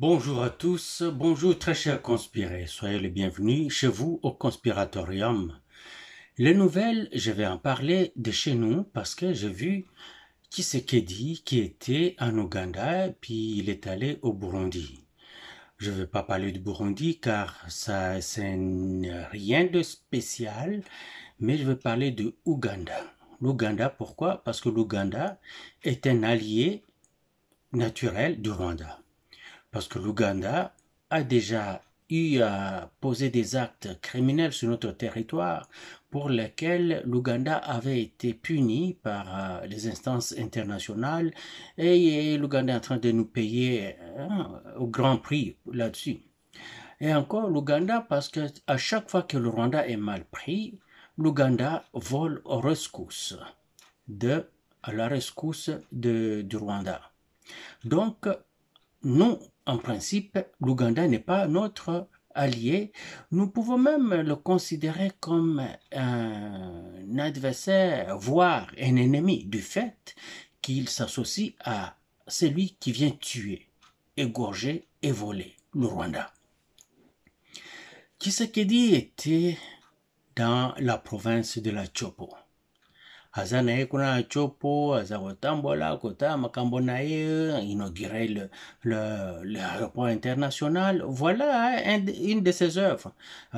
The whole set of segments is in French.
Bonjour à tous, bonjour très chers conspirés, soyez les bienvenus chez vous au Conspiratorium. Les nouvelles, je vais en parler de chez nous parce que j'ai vu Tshisekedi qui était en Ouganda puis il est allé au Burundi. Je ne vais pas parler du Burundi car ça c'est rien de spécial, mais je vais parler de Ouganda. L'Ouganda, pourquoi? Parce que l'Ouganda est un allié naturel du Rwanda. Parce que l'Ouganda a déjà eu à poser des actes criminels sur notre territoire pour lesquels l'Ouganda avait été puni par les instances internationales et l'Ouganda est en train de nous payer au grand prix là-dessus. Et encore l'Ouganda parce que à chaque fois que le Rwanda est mal pris, l'Ouganda vole aux rescousse à la rescousse du Rwanda. Donc, nous, en principe, l'Ouganda n'est pas notre allié. Nous pouvons même le considérer comme un adversaire, voire un ennemi, du fait qu'il s'associe à celui qui vient tuer, égorger et voler, le Rwanda. Tshisekedi était dans la province de la Chopo. Aza na ye kuna na Chopo, aza kotambola kota makambo na ye, inaugurer l'aéroport international. Voilà une de ses œuvres.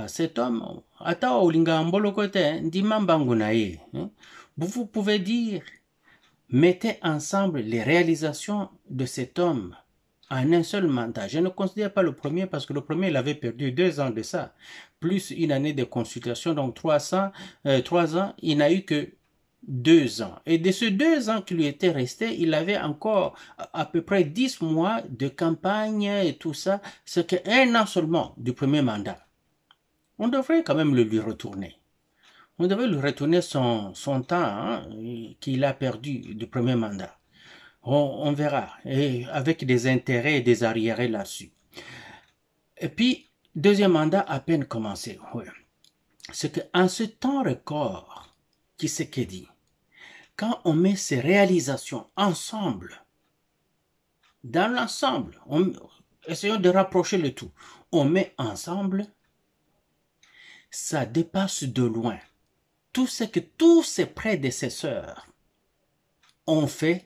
Cet homme, ata olinga mboloko te, ndima mbangu na ye. Vous pouvez dire, mettez ensemble les réalisations de cet homme en un seul mandat. Je ne considère pas le premier parce que le premier, il avait perdu 2 ans de ça, plus une année de consultation, donc 3 ans, il n'a eu que 2 ans. Et de ces 2 ans qui lui étaient restés, il avait encore à peu près 10 mois de campagne et tout ça. C'est qu'un an seulement du premier mandat. On devrait quand même le lui retourner. On devrait lui retourner son temps qu'il a perdu du premier mandat. On verra. Et avec des intérêts et des arriérés là-dessus. Et puis, deuxième mandat à peine commencé. Ouais. C'est qu'en ce temps record, Tshisekedi, quand on met ces réalisations ensemble, dans l'ensemble, essayons de rapprocher le tout, on met ensemble, ça dépasse de loin tout ce que tous ses prédécesseurs ont fait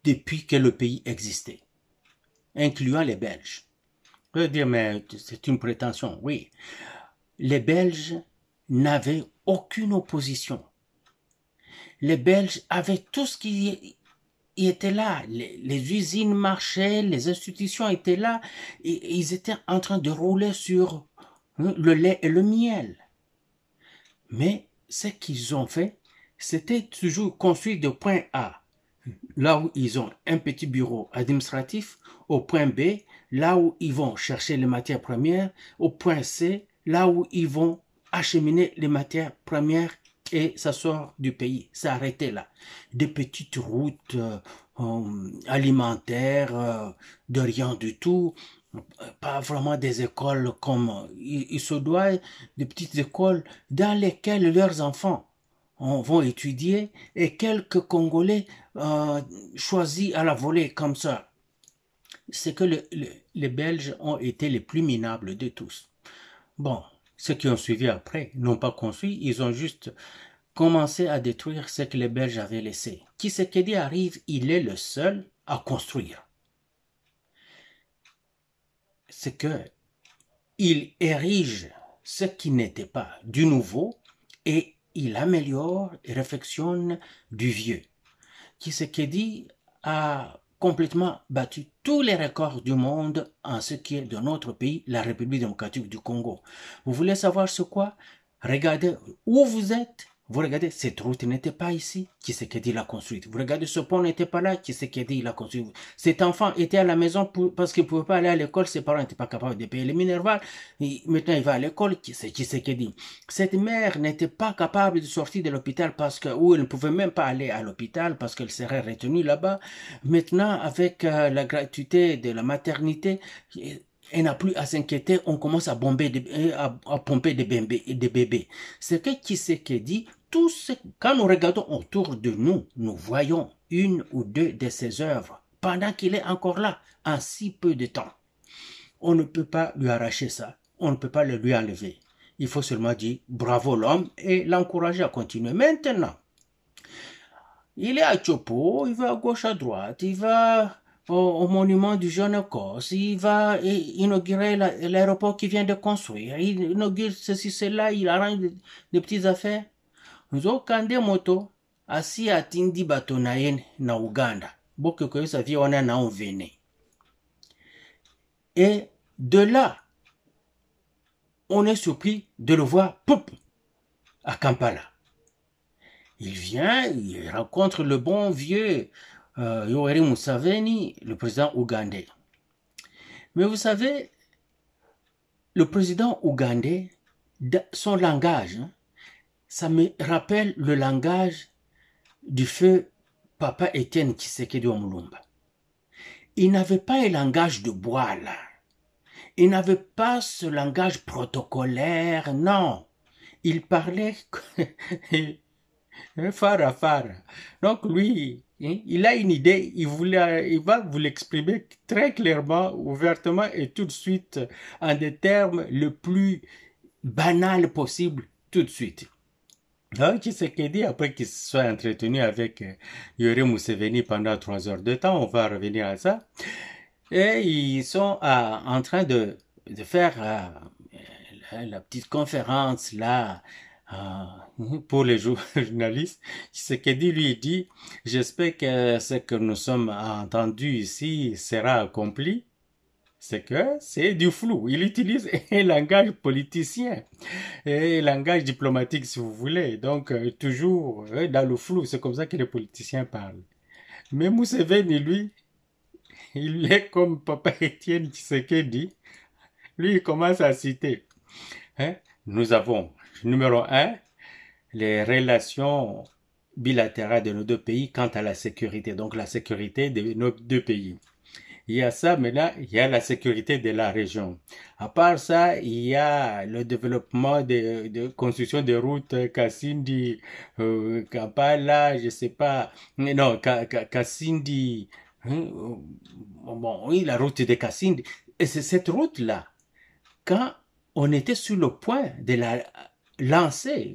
depuis que le pays existait, incluant les Belges. Je veux dire, mais c'est une prétention, oui. Les Belges n'avaient aucune opposition. Les Belges avaient tout ce qui était là. Les usines marchaient, les institutions étaient là. Et ils étaient en train de rouler sur le lait et le miel. Mais ce qu'ils ont fait, c'était toujours construire de point A, là où ils ont un petit bureau administratif, au point B, là où ils vont chercher les matières premières, au point C, là où ils vont acheminer les matières premières et ça sort du pays. Ça arrêté là. Des petites routes alimentaires, de rien du tout. Pas vraiment des écoles comme il se doit, des petites écoles dans lesquelles leurs enfants vont étudier et quelques Congolais choisis à la volée comme ça. C'est que les Belges ont été les plus minables de tous. Bon, ceux qui ont suivi après n'ont pas construit, ils ont juste commencé à détruire ce que les Belges avaient laissé. Tshisekedi arrive, il est le seul à construire. C'est que il érige ce qui n'était pas du nouveau et il améliore et réfectionne du vieux. Tshisekedi a complètement battu tous les records du monde en ce qui est de notre pays, la République démocratique du Congo. Vous voulez savoir ce quoi? Regardez où vous êtes. Vous regardez, cette route n'était pas ici, Tshisekedi l'a construite. Vous regardez, ce pont n'était pas là, Tshisekedi l'a construit. Cet enfant était à la maison parce qu'il ne pouvait pas aller à l'école, ses parents n'étaient pas capables de payer les minerval. Maintenant, il va à l'école, c'est Tshisekedi. Cette mère n'était pas capable de sortir de l'hôpital ou elle ne pouvait même pas aller à l'hôpital parce qu'elle serait retenue là-bas. Maintenant, avec la gratuité de la maternité, elle n'a plus à s'inquiéter, on commence à pomper des bébés. C'est que Tshisekedi, quand nous regardons autour de nous, nous voyons une ou deux de ses œuvres pendant qu'il est encore là, en si peu de temps. On ne peut pas lui arracher ça. On ne peut pas le lui enlever. Il faut seulement dire bravo l'homme et l'encourager à continuer. Maintenant, il est à Chopo, il va à gauche, à droite, il va au monument du jeune Corse, il va inaugurer l'aéroport qu'il vient de construire, il inaugure ceci, cela, il arrange des petites affaires. Nous avons kandé moto, assis à Tindi Batonayen, na Uganda. Beaucoup que ça vient, on a venu. Et de là, on est surpris de le voir, poup, à Kampala. Il vient, il rencontre le bon vieux Yoweri Museveni, le président ougandais. Mais vous savez, le président ougandais, son langage, ça me rappelle le langage du feu Papa Étienne Tshisekedi Omulumba. Il n'avait pas un langage de bois là. Il n'avait pas ce langage protocolaire, non. Il parlait Fara. Donc lui, il a une idée, il va vous l'exprimer très clairement, ouvertement et tout de suite en des termes le plus banal possible, tout de suite. Donc, Tshisekedi, après qu'il se soit entretenu avec Yoweri Museveni pendant 3 heures de temps, on va revenir à ça, et ils sont en train de faire la petite conférence là, pour les journalistes. Tshisekedi lui dit, j'espère que ce que nous sommes entendus ici sera accompli. C'est que c'est du flou. Il utilise un langage politicien et un langage diplomatique, si vous voulez. Donc, toujours dans le flou. C'est comme ça que les politiciens parlent. Mais Museveni, lui, il est comme Papa Étienne Tshisekedi. Lui, il commence à citer. Nous avons, numéro 1, les relations bilatérales de nos deux pays quant à la sécurité. Donc, la sécurité de nos deux pays. Il y a ça, mais là, il y a la sécurité de la région. À part ça, il y a le développement de construction de routes Kasindi, Kampala, je sais pas, non, Kasindi, bon, oui, la route de Kasindi. Et c'est cette route-là, quand on était sur le point de la lancer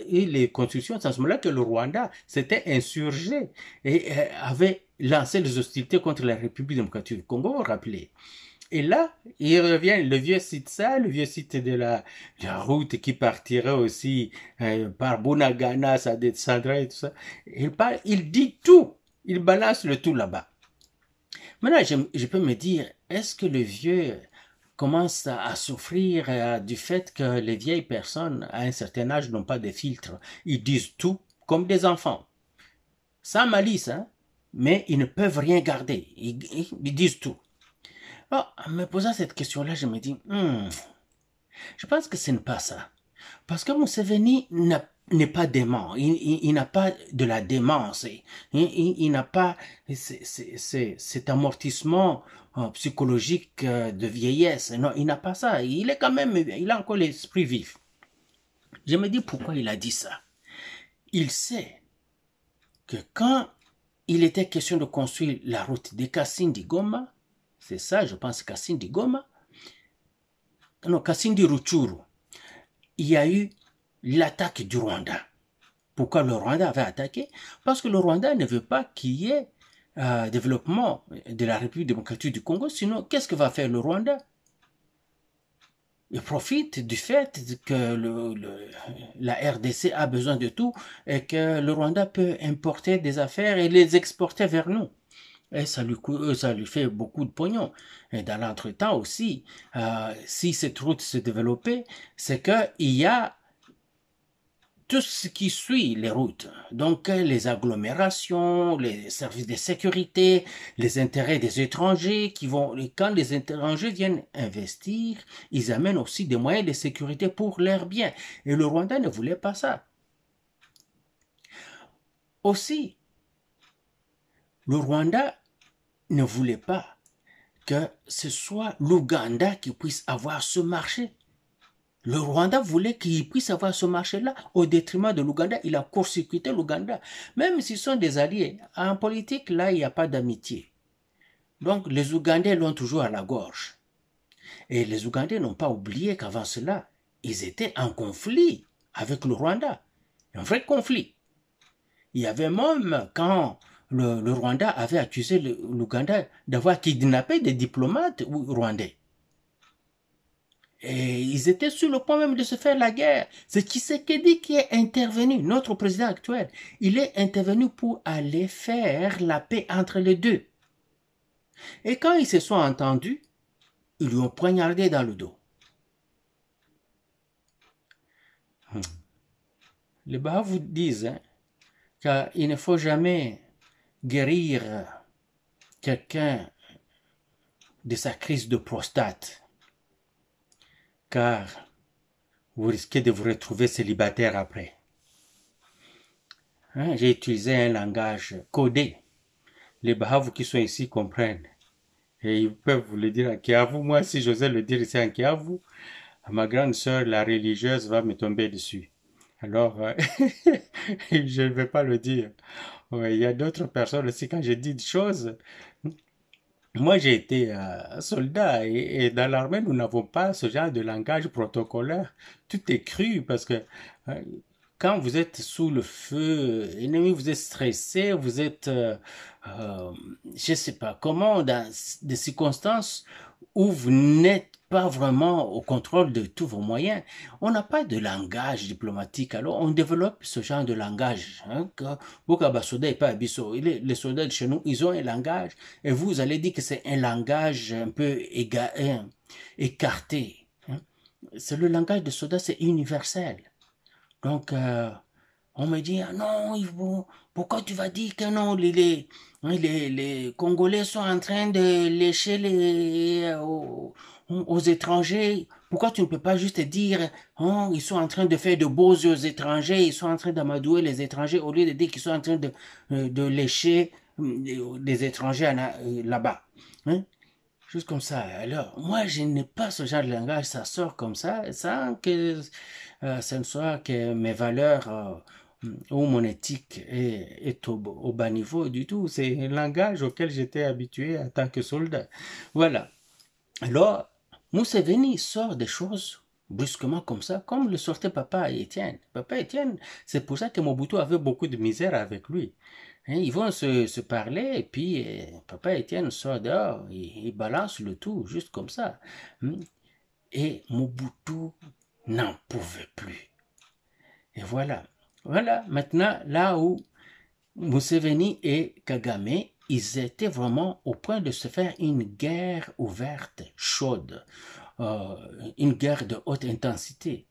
et les constructions, c'est à ce moment-là que le Rwanda s'était insurgé et avait lancé les hostilités contre la République démocratique du Congo, vous vous rappelez. Et là, il revient, le vieux site ça, le vieux site de la route qui partirait aussi par Bunagana, ça descendrait et tout ça. Il dit tout, il balance le tout là-bas. Maintenant, je peux me dire, est-ce que le vieux commence à souffrir du fait que les vieilles personnes à un certain âge n'ont pas de filtre. Ils disent tout comme des enfants. Sans malice, hein, mais ils ne peuvent rien garder. Ils disent tout. Alors, en me posant cette question-là, je me dis, je pense que ce n'est pas ça. Parce que Museveni n'est pas dément. Il n'a pas de la démence. Il n'a pas cet amortissement psychologique de vieillesse. Non, il n'a pas ça. Il est quand même, il a encore l'esprit vif. Je me dis pourquoi il a dit ça. Il sait que quand il était question de construire la route de Kasindi-Goma, c'est ça, je pense, Kasindi-Goma, non, Kasindi-Ruchuru, il y a eu l'attaque du Rwanda. Pourquoi le Rwanda avait attaqué? Parce que le Rwanda ne veut pas qu'il y ait développement de la République démocratique du Congo. Sinon, qu'est-ce que va faire le Rwanda? Il profite du fait que la RDC a besoin de tout et que le Rwanda peut importer des affaires et les exporter vers nous. Et ça lui fait beaucoup de pognon. Et dans l'entretemps aussi, si cette route se développait, c'est qu'il y a tout ce qui suit les routes, donc les agglomérations, les services de sécurité, les intérêts des étrangers qui vont, quand les étrangers viennent investir, ils amènent aussi des moyens de sécurité pour leurs biens. Et le Rwanda ne voulait pas ça. Aussi, le Rwanda ne voulait pas que ce soit l'Ouganda qui puisse avoir ce marché. Le Rwanda voulait qu'il puisse avoir ce marché-là au détriment de l'Ouganda. Il a court-circuité l'Ouganda. Même s'ils sont des alliés, en politique, là, il n'y a pas d'amitié. Donc les Ougandais l'ont toujours à la gorge. Et les Ougandais n'ont pas oublié qu'avant cela, ils étaient en conflit avec le Rwanda. Un vrai conflit. Il y avait même quand le Rwanda avait accusé l'Ouganda d'avoir kidnappé des diplomates rwandais. Et ils étaient sur le point même de se faire la guerre. C'est Tshisekedi qui est intervenu, notre président actuel. Il est intervenu pour aller faire la paix entre les deux. Et quand ils se sont entendus, ils lui ont poignardé dans le dos. Les Bahas vous disent qu'il ne faut jamais guérir quelqu'un de sa crise de prostate, car vous risquez de vous retrouver célibataire après. J'ai utilisé un langage codé. Les Bahavus qui sont ici comprennent. Et ils peuvent vous le dire en Kiavu. Moi, si j'osais le dire ici en Kiavu, ma grande sœur, la religieuse, va me tomber dessus. Alors, je ne vais pas le dire. Ouais, il y a d'autres personnes aussi, quand je dis des choses, moi j'ai été soldat et dans l'armée, nous n'avons pas ce genre de langage protocolaire. Tout est cru parce que euh, quand vous êtes sous le feu ennemi, vous êtes stressé, vous êtes, je sais pas comment, dans des circonstances où vous n'êtes pas vraiment au contrôle de tous vos moyens. On n'a pas de langage diplomatique, alors on développe ce genre de langage. Les soldats de chez nous, ils ont un langage, et vous allez dire que c'est un langage un peu écarté. C'est le langage des soldats, c'est universel. Donc, on me dit, ah non, pourquoi tu vas dire que non, les Congolais sont en train de lécher aux étrangers. Pourquoi tu ne peux pas juste dire, oh, ils sont en train de faire de beaux yeux aux étrangers, ils sont en train d'amadouer les étrangers, au lieu de dire qu'ils sont en train de lécher les étrangers là-bas. Hein? Juste comme ça. Alors, moi, je n'ai pas ce genre de langage, ça sort comme ça, sans que ce ne soit que mes valeurs ou mon éthique est au bas niveau du tout. C'est un langage auquel j'étais habitué en tant que soldat. Voilà. Alors, Museveni sort des choses brusquement comme ça, comme le sortait Papa Étienne. Papa Étienne, c'est pour ça que Mobutu avait beaucoup de misère avec lui. Ils vont se parler et puis Papa Étienne sort dehors, il balance le tout juste comme ça. Et Mobutu n'en pouvait plus. Et voilà. Voilà, maintenant, là où Museveni et Kagame, ils étaient vraiment au point de se faire une guerre ouverte, chaude, une guerre de haute intensité.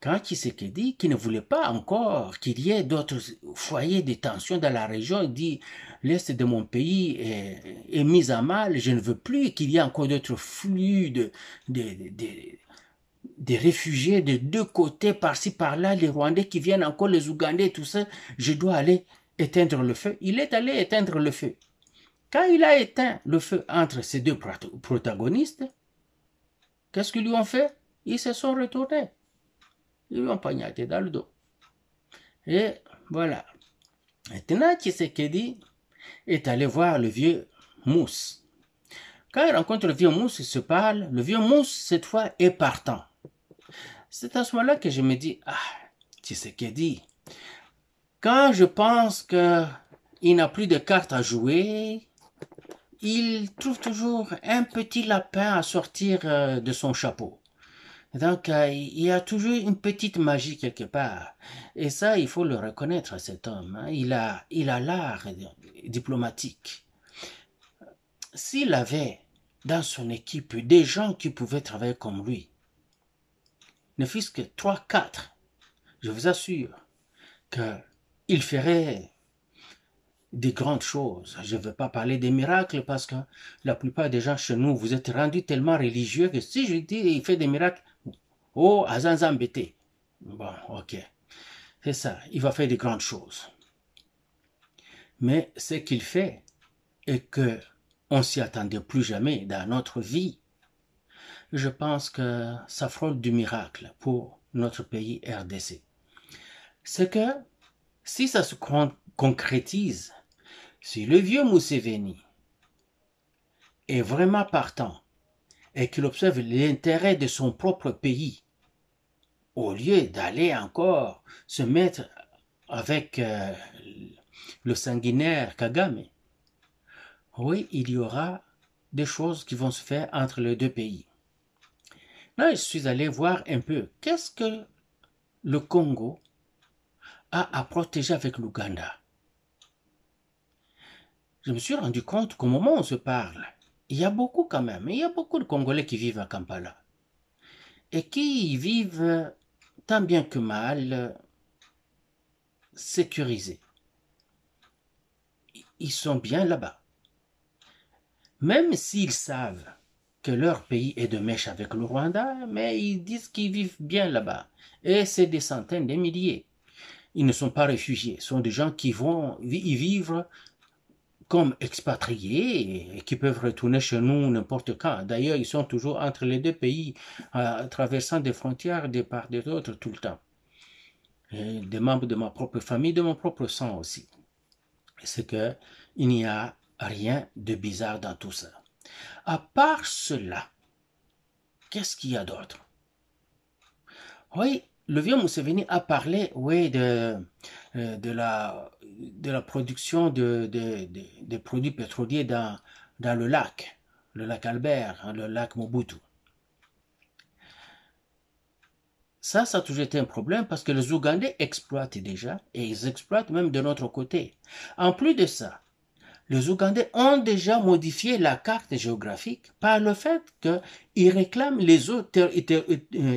Quand Tshisekedi, qui ne voulait pas encore qu'il y ait d'autres foyers de tension dans la région, il dit l'Est de mon pays est mis à mal, je ne veux plus qu'il y ait encore d'autres flux des réfugiés de deux côtés, par-ci, par-là, les Rwandais qui viennent encore, les Ougandais, tout ça, je dois aller éteindre le feu. Il est allé éteindre le feu. Quand il a éteint le feu entre ces deux protagonistes, qu'est-ce qu'ils lui ont fait? Ils se sont retournés. Ils lui ont poignardé dans le dos. Et voilà. Maintenant, Tshisekedi est allé voir le vieux Mousse. Quand il rencontre le vieux Mousse, il se parle. Le vieux Mousse, cette fois, est partant. C'est à ce moment-là que je me dis, ah, Tshisekedi, quand je pense qu'il n'a plus de cartes à jouer, il trouve toujours un petit lapin à sortir de son chapeau. Donc, il y a toujours une petite magie quelque part. Et ça, il faut le reconnaître, cet homme. Hein. Il a l'art diplomatique. S'il avait dans son équipe des gens qui pouvaient travailler comme lui, ne fût-ce que 3, 4, je vous assure qu'il ferait des grandes choses. Je ne veux pas parler des miracles parce que la plupart des gens chez nous, vous êtes rendus tellement religieux que si je dis il fait des miracles, oh, Azanzambete. Bon, ok. C'est ça, il va faire des grandes choses. Mais ce qu'il fait et que on s'y attendait plus jamais dans notre vie, je pense que ça frôle du miracle pour notre pays RDC. C'est que si ça se concrétise, si le vieux Museveni est vraiment partant et qu'il observe l'intérêt de son propre pays, au lieu d'aller encore se mettre avec le sanguinaire Kagame, oui, il y aura des choses qui vont se faire entre les deux pays. Là, je suis allé voir un peu qu'est-ce que le Congo a à protéger avec l'Ouganda. Je me suis rendu compte qu'au moment où on se parle, il y a beaucoup quand même, il y a beaucoup de Congolais qui vivent à Kampala et qui y vivent tant bien que mal sécurisés. Ils sont bien là-bas. Même s'ils savent que leur pays est de mèche avec le Rwanda, mais ils disent qu'ils vivent bien là-bas. Et c'est des centaines, des milliers. Ils ne sont pas réfugiés, ce sont des gens qui vont y vivre comme expatriés et qui peuvent retourner chez nous n'importe quand. D'ailleurs, ils sont toujours entre les deux pays, traversant des frontières de part et d'autre tout le temps. Et des membres de ma propre famille, de mon propre sang aussi. C'est que il n'y a rien de bizarre dans tout ça. À part cela, qu'est-ce qu'il y a d'autre? Oui, le vieux Museveni a parlé, oui, de la production de produits pétroliers dans le lac Albert, hein, le lac Mobutu. Ça a toujours été un problème parce que les Ougandais exploitent déjà, et ils exploitent même de notre côté. En plus de ça, les Ougandais ont déjà modifié la carte géographique par le fait qu'ils réclament les eaux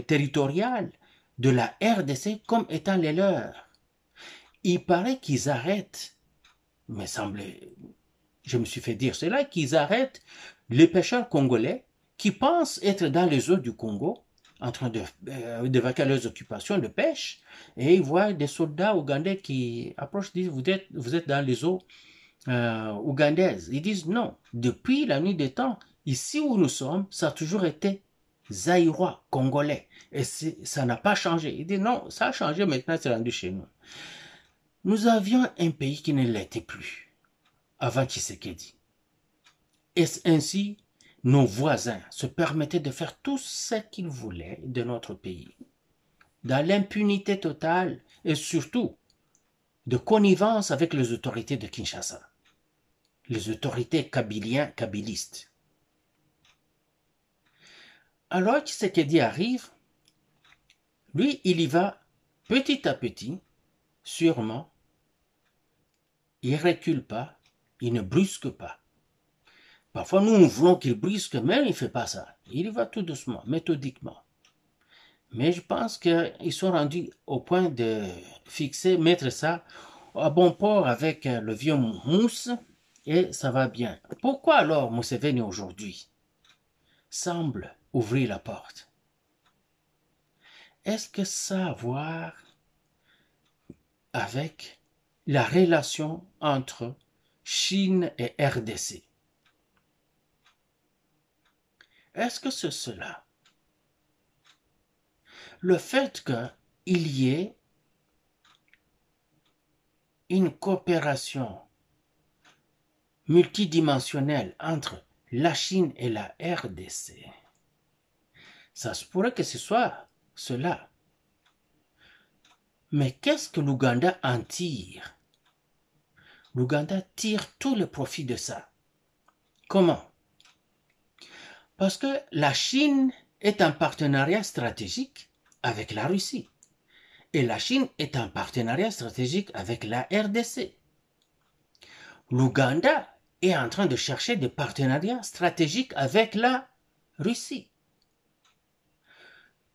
territoriales de la RDC comme étant les leurs. Il paraît qu'ils arrêtent, me semble, je me suis fait dire cela, qu'ils arrêtent les pêcheurs congolais qui pensent être dans les eaux du Congo en train de vaquer leurs occupations de pêche, et ils voient des soldats ougandais qui approchent, disent vous êtes dans les eaux ougandaises. Ils disent non, depuis la nuit des temps, ici où nous sommes, ça a toujours été zaïrois, congolais, et ça n'a pas changé. Ils disent non, ça a changé, maintenant c'est rendu chez nous. Nous avions un pays qui ne l'était plus avant Tshisekedi. Et ainsi, nos voisins se permettaient de faire tout ce qu'ils voulaient de notre pays, dans l'impunité totale et surtout de connivence avec les autorités de Kinshasa, les autorités kabylistes. Alors Tshisekedi arrive, lui, il y va petit à petit, sûrement, il ne recule pas, il ne brusque pas. Parfois, nous voulons qu'il brusque, mais il ne fait pas ça. Il y va tout doucement, méthodiquement. Mais je pense qu'ils sont rendus au point de mettre ça à bon port avec le vieux Mousse, et ça va bien. Pourquoi alors Museveni aujourd'hui semble ouvrir la porte? Est-ce que ça a à voir avec la relation entre Chine et RDC? Est-ce que c'est cela? Le fait qu'il y ait une coopération multidimensionnelle entre la Chine et la RDC, ça se pourrait que ce soit cela. Mais qu'est-ce que l'Ouganda en tire? L'Ouganda tire tout le profit de ça. Comment? Parce que la Chine est en partenariat stratégique avec la Russie. Et la Chine est en partenariat stratégique avec la RDC. L'Ouganda est en train de chercher des partenariats stratégiques avec la Russie.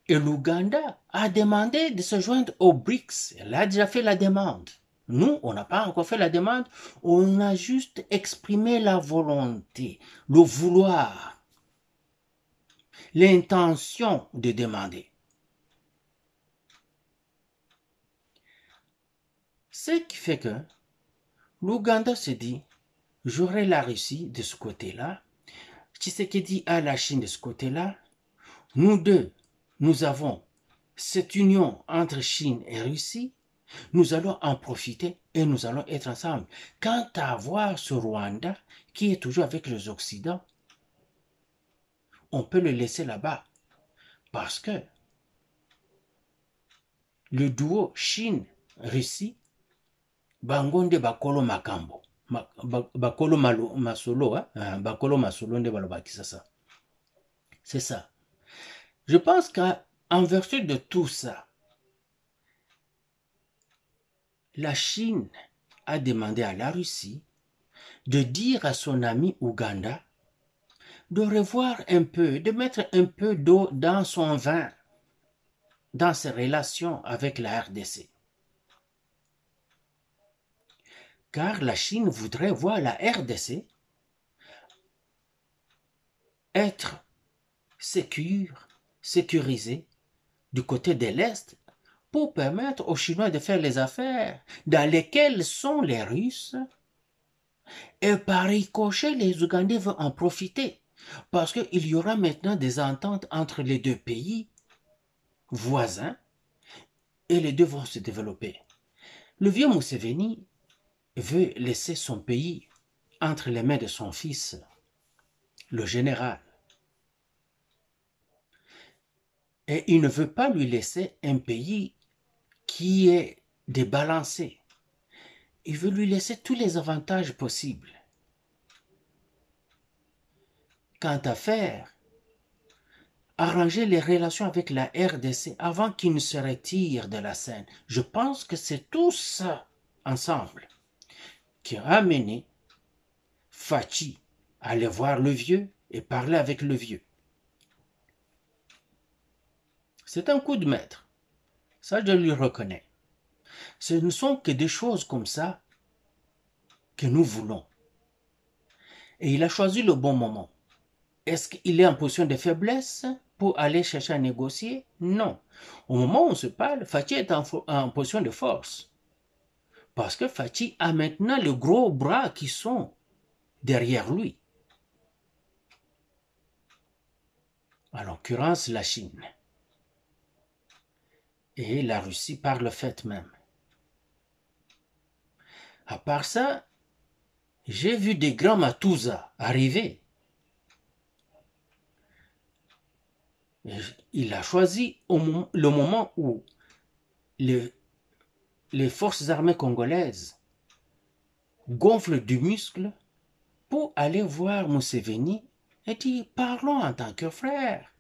Et l'Ouganda a demandé de se joindre aux BRICS. Elle a déjà fait la demande. Nous, on n'a pas encore fait la demande. On a juste exprimé la volonté, le vouloir, l'intention de demander. Ce qui fait que l'Ouganda se dit, j'aurai la Russie de ce côté-là, Tshisekedi a la Chine de ce côté-là, nous deux, nous avons cette union entre Chine et Russie, nous allons en profiter et nous allons être ensemble. Quant à voir ce Rwanda qui est toujours avec les Occidents, on peut le laisser là-bas. Parce que le duo Chine-Russie, bangonde bakolo makambo. Bakolo masolo, hein? Bakolo masolo nde balobakisa ça. C'est ça. Je pense qu'en vertu de tout ça, la Chine a demandé à la Russie de dire à son ami Ouganda de revoir un peu, de mettre un peu d'eau dans son vin, dans ses relations avec la RDC. Car la Chine voudrait voir la RDC être sécurisée du côté de l'Est pour permettre aux Chinois de faire les affaires dans lesquelles sont les Russes. Et par ricochet, les Ougandais veulent en profiter parce qu'il y aura maintenant des ententes entre les deux pays voisins et les deux vont se développer. Le vieux Museveni veut laisser son pays entre les mains de son fils, le général. Et il ne veut pas lui laisser un pays qui est débalancé. Il veut lui laisser tous les avantages possibles. Quant à faire, arranger les relations avec la RDC avant qu'il ne se retire de la scène. Je pense que c'est tout ça ensemble qui a amené Fachi à aller voir le vieux et parler avec le vieux. C'est un coup de maître. Ça, je lui reconnais. Ce ne sont que des choses comme ça que nous voulons. Et il a choisi le bon moment. Est-ce qu'il est en position de faiblesse pour aller chercher à négocier? Non. Au moment où on se parle, Fachi est en position de force. Parce que Fachi a maintenant les gros bras qui sont derrière lui. En l'occurrence, la Chine. Et la Russie par le fait même. À part ça, j'ai vu des grands Matouza arriver. Il a choisi le moment où les forces armées congolaises gonflent du muscle pour aller voir Museveni et dire parlons en tant que frères.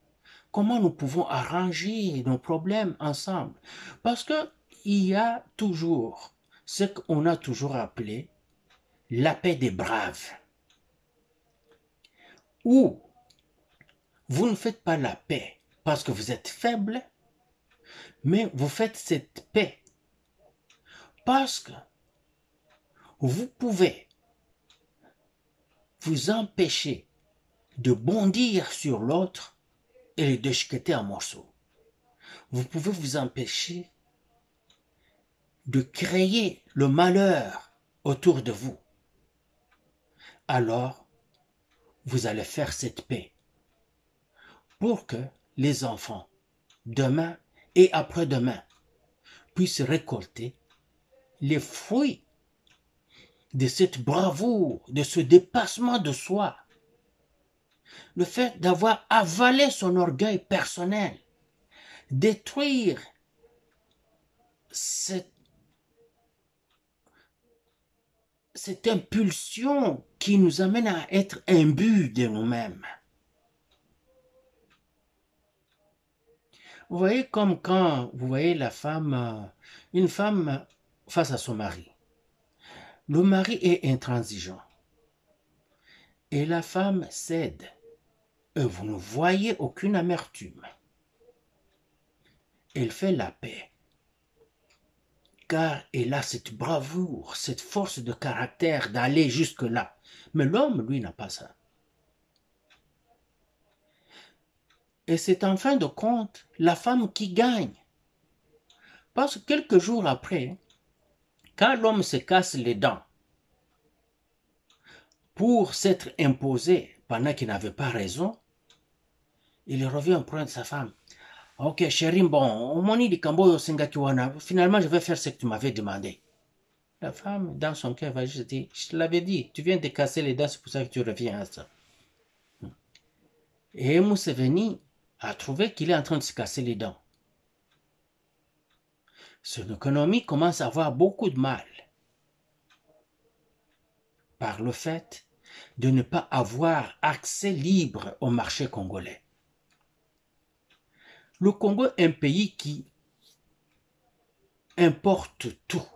Comment nous pouvons arranger nos problèmes ensemble? Parce qu'il y a toujours ce qu'on a toujours appelé la paix des braves. Où vous ne faites pas la paix parce que vous êtes faible, mais vous faites cette paix parce que vous pouvez vous empêcher de bondir sur l'autre et le déchiqueter en morceaux. Vous pouvez vous empêcher de créer le malheur autour de vous. Alors, vous allez faire cette paix pour que les enfants, demain et après-demain, puissent récolter les fruits de cette bravoure, de ce dépassement de soi. Le fait d'avoir avalé son orgueil personnel, détruire cette impulsion qui nous amène à être imbus de nous-mêmes. Vous voyez comme quand vous voyez la femme, une femme face à son mari. Le mari est intransigeant et la femme cède. Et vous ne voyez aucune amertume. Elle fait la paix. Car elle a cette bravoure, cette force de caractère d'aller jusque-là. Mais l'homme, lui, n'a pas ça. Et c'est en fin de compte la femme qui gagne. Parce que quelques jours après, quand l'homme se casse les dents pour s'être imposé pendant qu'il n'avait pas raison, il revient prendre sa femme. Ok, chérie, bon, finalement je vais faire ce que tu m'avais demandé. La femme, dans son cœur, va juste dire, je te l'avais dit, tu viens de casser les dents, c'est pour ça que tu reviens à ça. Et Museveni a trouvé qu'il est en train de se casser les dents. Son économie commence à avoir beaucoup de mal par le fait de ne pas avoir accès libre au marché congolais. Le Congo est un pays qui importe tout,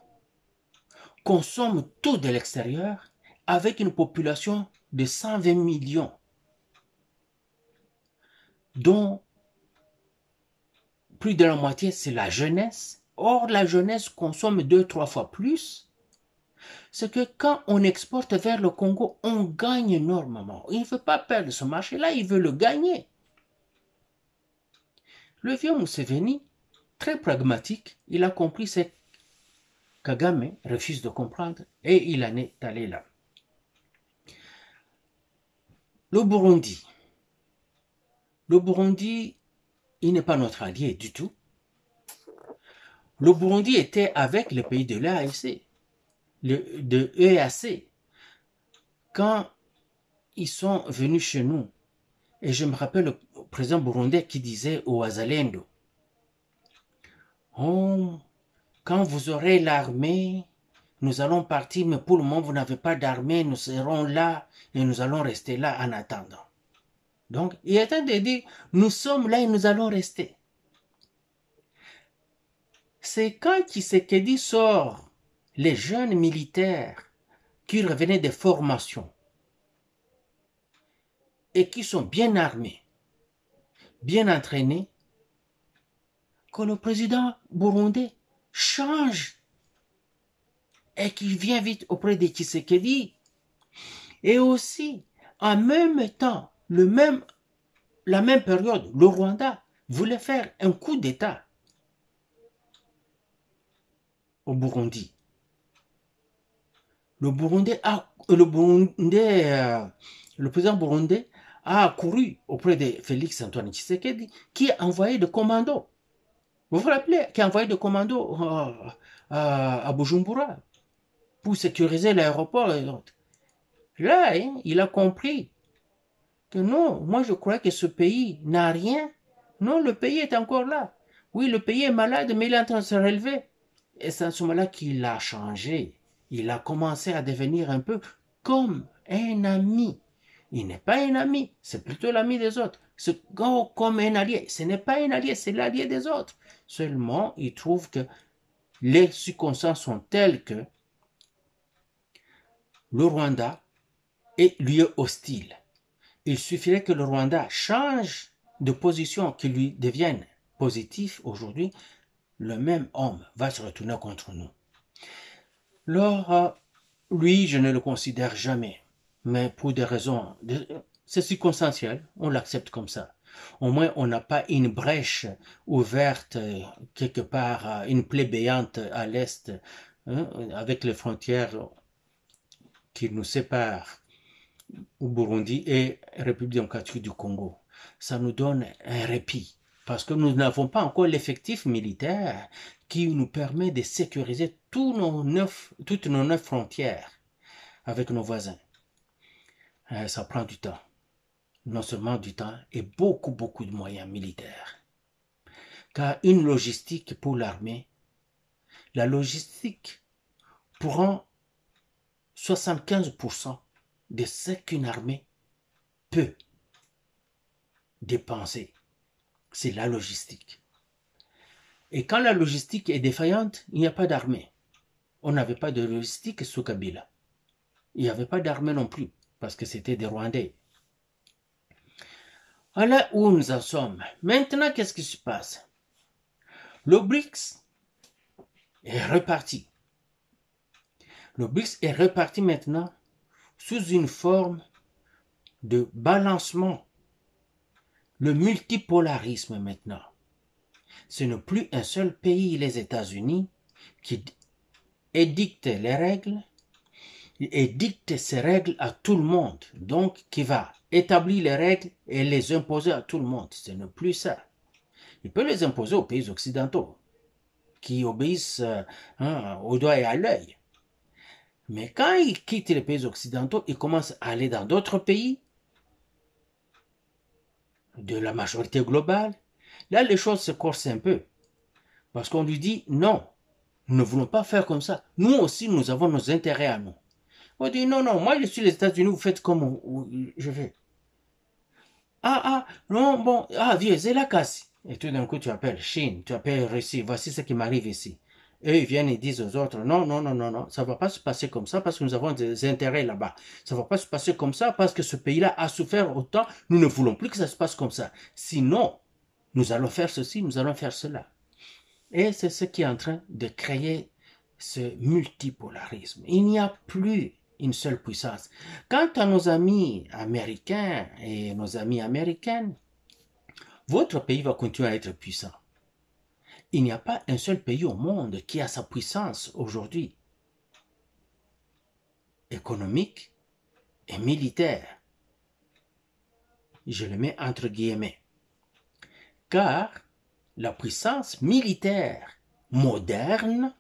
consomme tout de l'extérieur avec une population de 120 millions, dont plus de la moitié c'est la jeunesse. Or, la jeunesse consomme 2-3 fois plus. C'est que quand on exporte vers le Congo, on gagne énormément. Il ne veut pas perdre ce marché-là, il veut le gagner. Le vieux Museveni, très pragmatique, il a compris ce que Kagame refuse de comprendre et il en est allé là. Le Burundi, il n'est pas notre allié du tout. Le Burundi était avec les pays de l'EAC, de l'EAC, quand ils sont venus chez nous. Et je me rappelle le président burundais qui disait aux Wazalendo, oh, quand vous aurez l'armée, nous allons partir, mais pour le moment, vous n'avez pas d'armée, nous serons là et nous allons rester là en attendant. Donc, il est temps de dire, nous sommes là et nous allons rester. C'est quand Tshisekedi sort les jeunes militaires qui revenaient des formations et qui sont bien armés, bien entraînés, que le président burundais change et qu'il vient vite auprès de Tshisekedi. Et aussi, en même temps, la même période, le Rwanda voulait faire un coup d'État au Burundi. Le président burundais a couru auprès de Félix Antoine Tshisekedi qui a envoyé des commandos. Vous vous rappelez, qui a envoyé des commandos à Bujumbura pour sécuriser l'aéroport et l'autre. Là, il a compris que non, moi je crois que ce pays n'a rien. Non, le pays est encore là. Oui, le pays est malade, mais il est en train de se relever. Et c'est à ce moment-là qu'il a changé. Il a commencé à devenir un peu comme un ami. Il n'est pas un ami, c'est plutôt l'ami des autres. C'est comme un allié. Ce n'est pas un allié, c'est l'allié des autres. Seulement, il trouve que les circonstances sont telles que le Rwanda est lui hostile. Il suffirait que le Rwanda change de position, qu'il lui devienne positif aujourd'hui, le même homme va se retourner contre nous. Alors, lui, je ne le considère jamais, mais pour des raisons, c'est circonstanciel, on l'accepte comme ça. Au moins, on n'a pas une brèche ouverte quelque part, une plaie béante à l'est, avec les frontières qui nous séparent au Burundi et République démocratique du Congo. Ça nous donne un répit, parce que nous n'avons pas encore l'effectif militaire qui nous permet de sécuriser toutes nos 9 frontières avec nos voisins. Ça prend du temps. Non seulement du temps, et beaucoup de moyens militaires. Car une logistique pour l'armée, la logistique prend 75% de ce qu'une armée peut dépenser. C'est la logistique. Et quand la logistique est défaillante, il n'y a pas d'armée. On n'avait pas de logistique sous Kabila. Il n'y avait pas d'armée non plus, parce que c'était des Rwandais. Voilà où nous en sommes. Maintenant, qu'est-ce qui se passe? Le BRICS est reparti. Le BRICS est reparti maintenant sous une forme de balancement. Le multipolarisme maintenant. Ce n'est plus un seul pays, les États-Unis, qui édicte les règles et dicte ces règles à tout le monde. Donc, qui va établir les règles et les imposer à tout le monde. Ce n'est plus ça. Il peut les imposer aux pays occidentaux, qui obéissent au doigt et à l'œil. Mais quand il quitte les pays occidentaux, il commence à aller dans d'autres pays. de la majorité globale, là les choses se corsent un peu. Parce qu'on lui dit non, nous ne voulons pas faire comme ça. Nous aussi, nous avons nos intérêts à nous. On dit non, non, moi je suis les États-Unis, vous faites comme je veux. Non, bon, vieux, c'est la casse. Et tout d'un coup, tu appelles Chine, tu appelles Russie, voici ce qui m'arrive ici. Eux, ils viennent et disent aux autres, non, non, non, non, non, ça ne va pas se passer comme ça parce que nous avons des intérêts là-bas. Ça ne va pas se passer comme ça parce que ce pays-là a souffert autant, nous ne voulons plus que ça se passe comme ça. Sinon, nous allons faire ceci, nous allons faire cela. Et c'est ce qui est en train de créer ce multipolarisme. Il n'y a plus une seule puissance. Quant à nos amis américains et nos amies américaines, votre pays va continuer à être puissant. Il n'y a pas un seul pays au monde qui a sa puissance aujourd'hui, économique et militaire. Je le mets entre guillemets. Car la puissance militaire moderne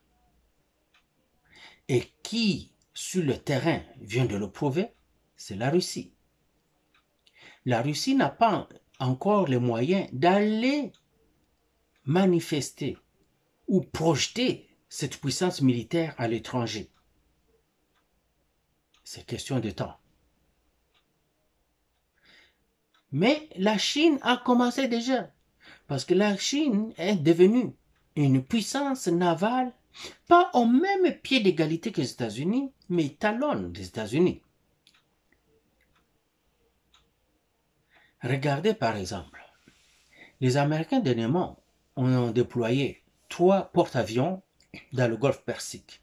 et qui, sur le terrain, vient de le prouver, c'est la Russie. La Russie n'a pas encore les moyens d'aller manifester ou projeter cette puissance militaire à l'étranger. C'est question de temps. Mais la Chine a commencé déjà, parce que la Chine est devenue une puissance navale, pas au même pied d'égalité que les États-Unis, mais talonne les États-Unis. Regardez par exemple, les Américains dernièrement ont déployé 3 porte-avions dans le golfe Persique,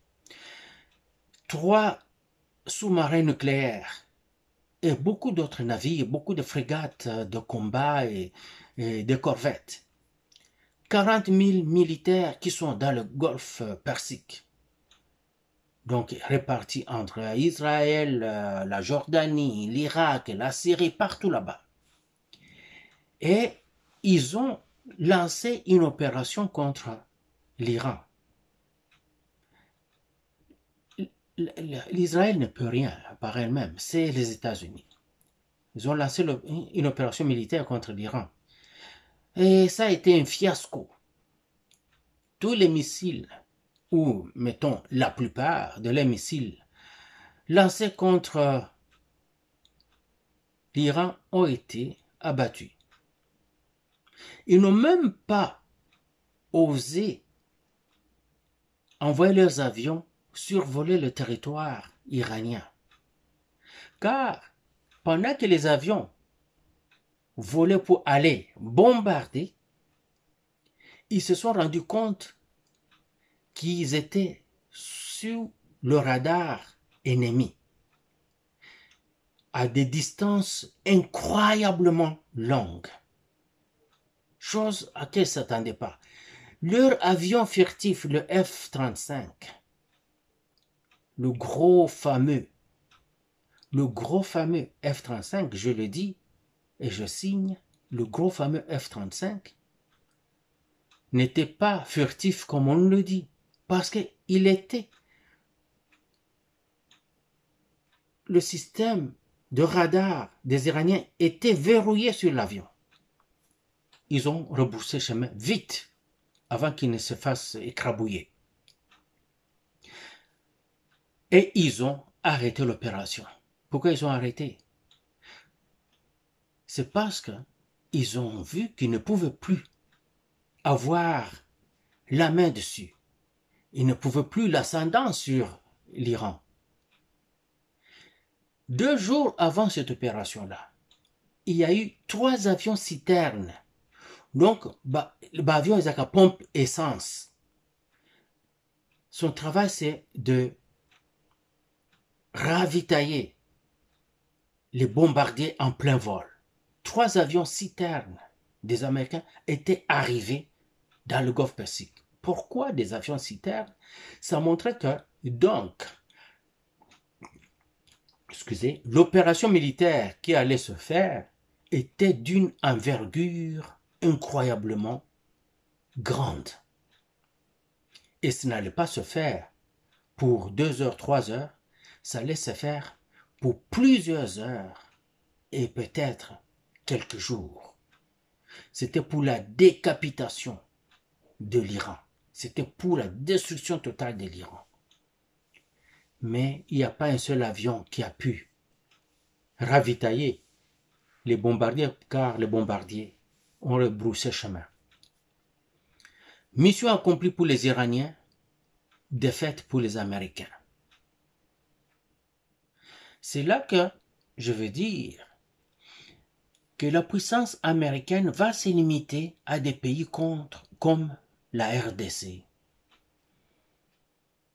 3 sous-marins nucléaires et beaucoup d'autres navires, beaucoup de frégates de combat et de corvettes. 40 000 militaires qui sont dans le golfe Persique, donc répartis entre Israël, la Jordanie, l'Irak, la Syrie, partout là-bas. Et ils ont lancé une opération contre l'Iran. L'Israël ne peut rien par elle-même, c'est les États-Unis. Ils ont lancé une opération militaire contre l'Iran. Et ça a été un fiasco. Tous les missiles, ou mettons la plupart de les missiles lancés contre l'Iran ont été abattus. Ils n'ont même pas osé envoyer leurs avions survoler le territoire iranien. Car pendant que les avions volaient pour aller bombarder, ils se sont rendus compte qu'ils étaient sur le radar ennemi à des distances incroyablement longues. Chose à laquelle ils ne s'attendaient pas. Leur avion furtif, le F-35, le gros fameux F-35, je le dis et je signe, le gros fameux F-35 n'était pas furtif comme on le dit, parce que le système de radar des Iraniens était verrouillé sur l'avion. Ils ont rebroussé chemin vite avant qu'il ne se fasse écrabouiller. Et ils ont arrêté l'opération. Pourquoi ils ont arrêté? C'est parce qu'ils ont vu qu'ils ne pouvaient plus avoir la main dessus. Ils ne pouvaient plus l'ascendant sur l'Iran. 2 jours avant cette opération-là, il y a eu 3 avions citernes. Donc, l'avion est à pompe essence. Son travail, c'est de ravitailler les bombardiers en plein vol. 3 avions citernes des Américains étaient arrivés dans le golfe Persique. Pourquoi des avions citernes? Ça montrait que, donc, l'opération militaire qui allait se faire était d'une envergure incroyablement grande. Et ça n'allait pas se faire pour 2 heures, 3 heures, ça allait se faire pour plusieurs heures et peut-être quelques jours. C'était pour la décapitation de l'Iran. C'était pour la destruction totale de l'Iran. Mais il n'y a pas un seul avion qui a pu ravitailler les bombardiers, car les bombardiers ont rebroussé chemin. Mission accomplie pour les Iraniens, défaite pour les Américains. C'est là que je veux dire que la puissance américaine va se limiter à des pays comme la RDC.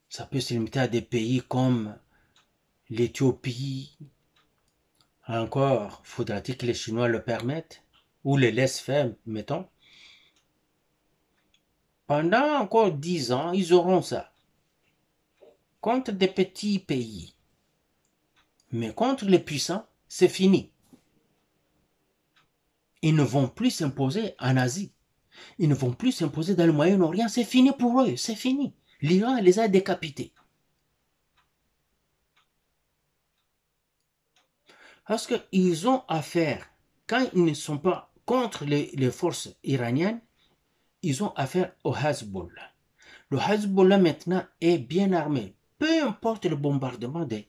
Ça peut se limiter à des pays comme l'Éthiopie. Encore, faudra-t-il que les Chinois le permettent ou les laissent faire, mettons. Pendant encore 10 ans, ils auront ça. Contre des petits pays. Mais contre les puissants, c'est fini. Ils ne vont plus s'imposer en Asie. Ils ne vont plus s'imposer dans le Moyen-Orient. C'est fini pour eux, c'est fini. L'Iran les a décapités. Parce qu'ils ont affaire, quand ils ne sont pas contre les forces iraniennes, ils ont affaire au Hezbollah. Le Hezbollah maintenant est bien armé. Peu importe le bombardement des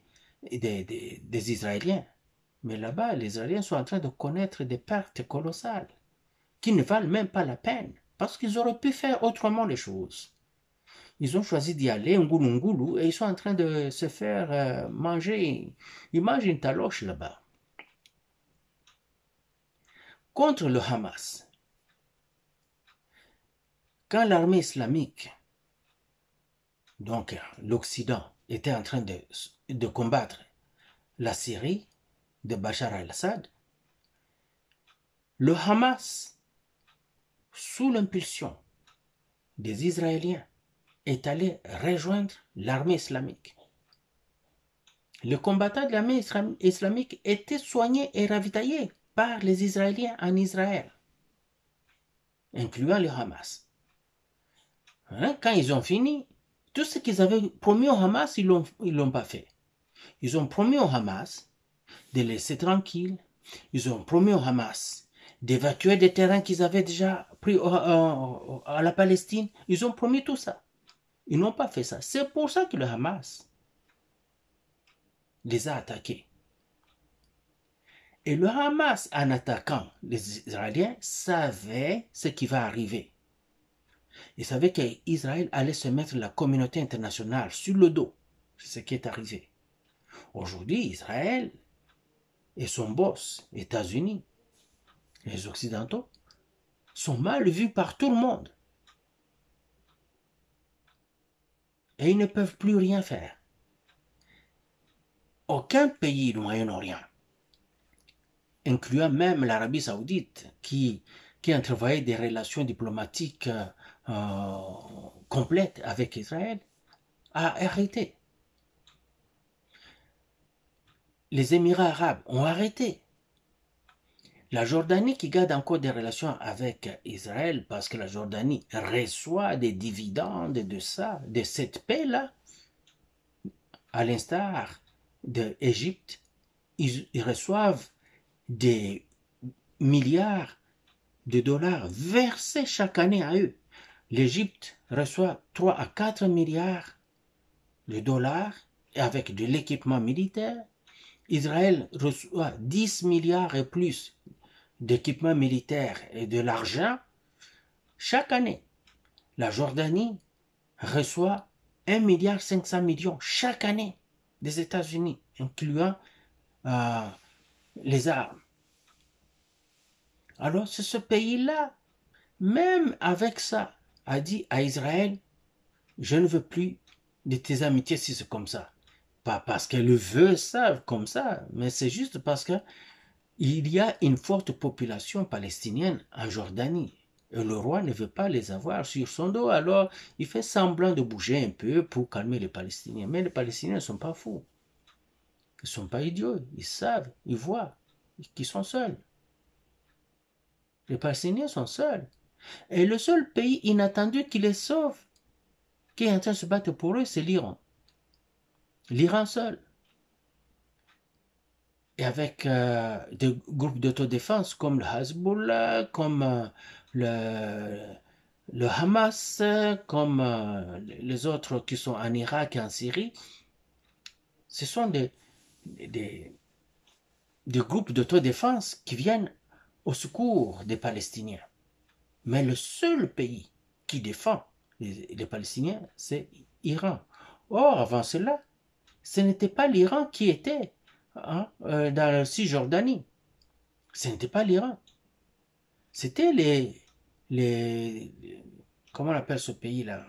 Israéliens. Mais là-bas, les Israéliens sont en train de connaître des pertes colossales qui ne valent même pas la peine parce qu'ils auraient pu faire autrement les choses. Ils ont choisi d'y aller, ngoulou, et ils sont en train de se faire manger. Ils mangent une taloche là-bas. Contre le Hamas, quand l'armée islamique, donc l'Occident, était en train de combattre la Syrie de Bachar al-Assad, le Hamas, sous l'impulsion des Israéliens, est allé rejoindre l'armée islamique. Les combattants de l'armée islamique étaient soignés et ravitaillés par les Israéliens en Israël, incluant le Hamas. Quand ils ont fini, tout ce qu'ils avaient promis au Hamas, ils l'ont pas fait. Ils ont promis au Hamas de laisser tranquille. Ils ont promis au Hamas d'évacuer des terrains qu'ils avaient déjà pris à la Palestine. Ils ont promis tout ça. Ils n'ont pas fait ça. C'est pour ça que le Hamas les a attaqués. Et le Hamas, en attaquant les Israéliens, savait ce qui va arriver. Il savait qu'Israël allait se mettre la communauté internationale sur le dos. C'est ce qui est arrivé. Aujourd'hui, Israël et son boss, États-Unis, les Occidentaux, sont mal vus par tout le monde. Et ils ne peuvent plus rien faire. Aucun pays du Moyen-Orient, incluant même l'Arabie Saoudite, qui entrevoyait des relations diplomatiques complètes avec Israël, a arrêté. Les Émirats arabes ont arrêté. La Jordanie qui garde encore des relations avec Israël parce que la Jordanie reçoit des dividendes de ça, de cette paix-là, à l'instar de l'Égypte, ils reçoivent des milliards de dollars versés chaque année à eux. L'Égypte reçoit 3 à 4 milliards de dollars avec de l'équipement militaire. Israël reçoit 10 milliards et plus d'équipements militaires et de l'argent chaque année. La Jordanie reçoit 1,5 milliard chaque année des États-Unis, incluant les armes. Alors c'est ce pays-là, même avec ça, a dit à Israël, je ne veux plus de tes amitiés si c'est comme ça. Pas parce qu'elle veut ça comme ça, mais c'est juste parce que il y a une forte population palestinienne en Jordanie. Et le roi ne veut pas les avoir sur son dos, alors il fait semblant de bouger un peu pour calmer les Palestiniens. Mais les Palestiniens ne sont pas fous. Ils ne sont pas idiots. Ils savent, ils voient qu'ils sont seuls. Les Palestiniens sont seuls. Et le seul pays inattendu qui les sauve, qui est en train de se battre pour eux, c'est l'Iran. L'Iran seul. et avec des groupes d'autodéfense comme le Hezbollah, comme le, le Hamas, comme les autres qui sont en Irak et en Syrie, ce sont des, des groupes d'autodéfense qui viennent au secours des Palestiniens. Mais le seul pays qui défend les Palestiniens, c'est l'Iran. Or, avant cela, ce n'était pas l'Iran qui était dans la Cisjordanie. Ce n'était pas l'Iran. C'était les... Comment on appelle ce pays-là?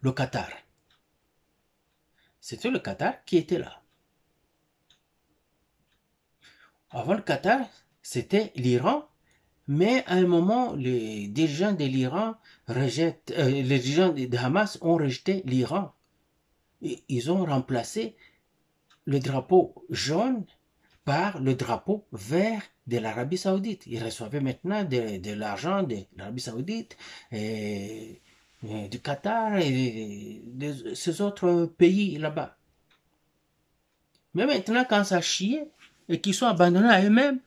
Le Qatar. C'était le Qatar qui était là. Avant le Qatar, c'était l'Iran, mais à un moment, les dirigeants de l'Iran rejettent, les dirigeants de Hamas ont rejeté l'Iran. Ils ont remplacé le drapeau jaune par le drapeau vert de l'Arabie Saoudite. Ils recevaient maintenant de l'argent de l'Arabie Saoudite et du Qatar et de ces autres pays là-bas. Mais maintenant, quand ça chiait et qu'ils sont abandonnés à eux-mêmes,